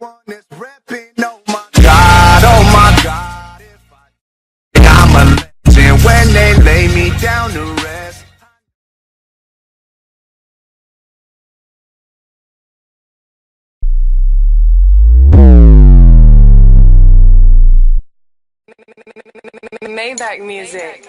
One is repping, oh my God, if I think I'm a legend when they lay me down to rest. Maybach music.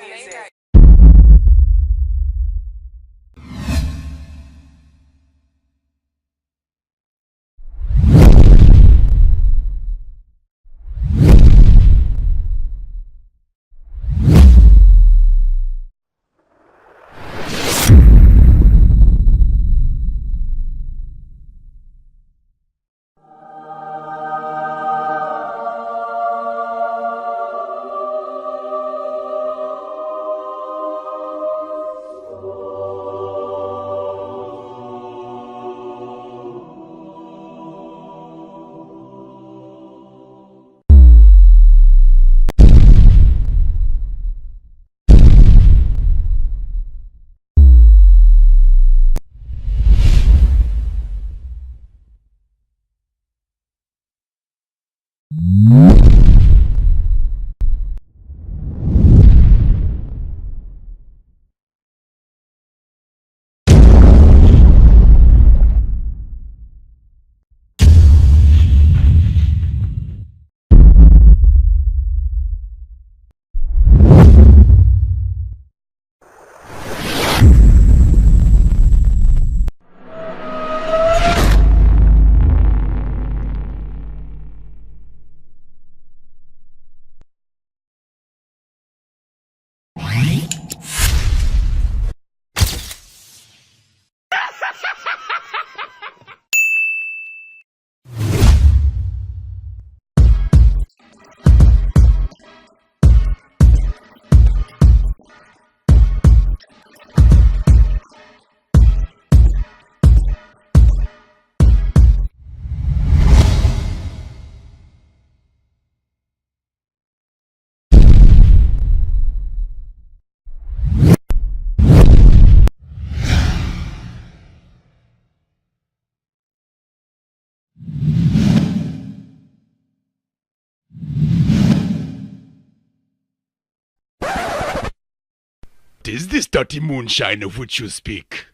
Is this dirty moonshine of which you speak?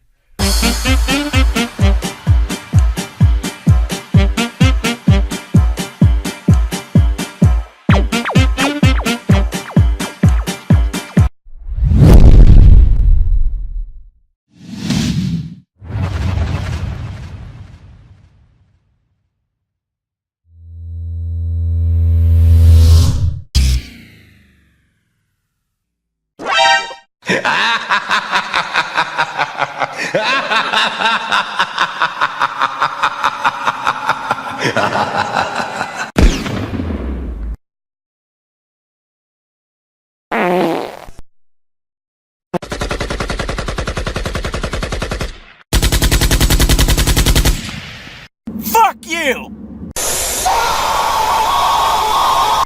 Fuck you!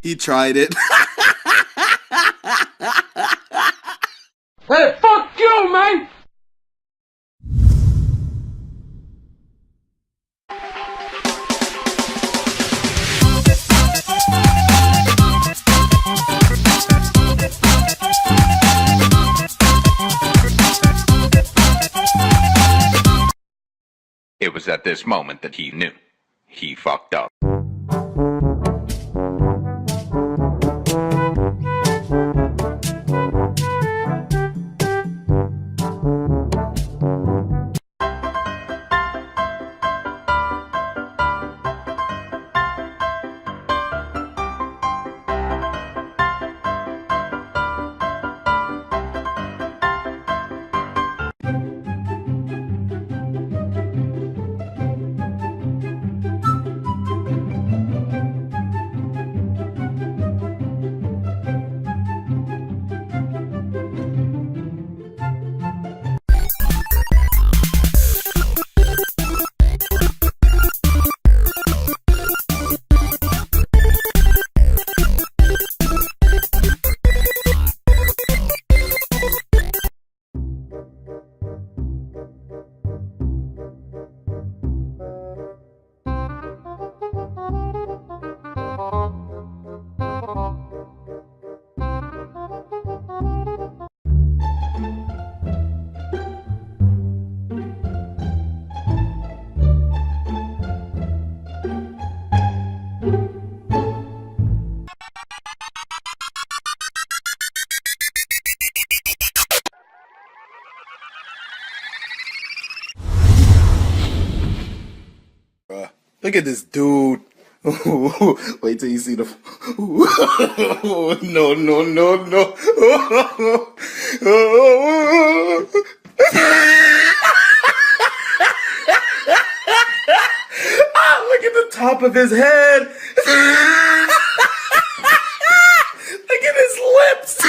He tried it. Hey, fuck you, man! It was at this moment that he knew. He fucked up. Look at this dude. Wait till you see the. No, no, no, no. Look at the top of his head. Look at his lips.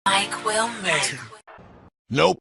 Mike Wilmer. Nope.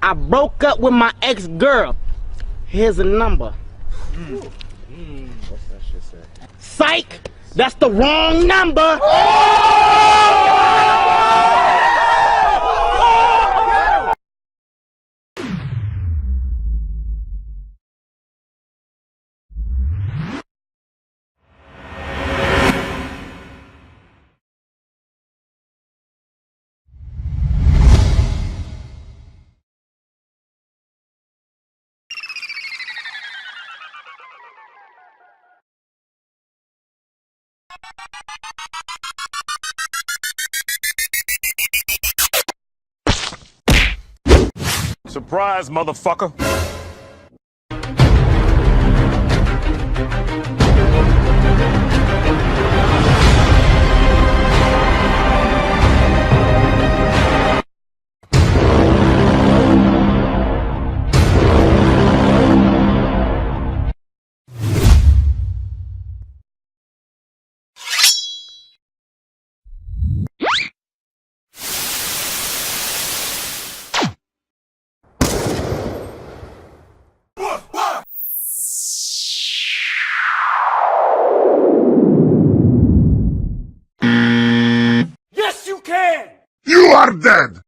I broke up with my ex-girl. Here's a number. What's that shit say? Psych! That's the wrong number! Surprise, motherfucker. You are dead!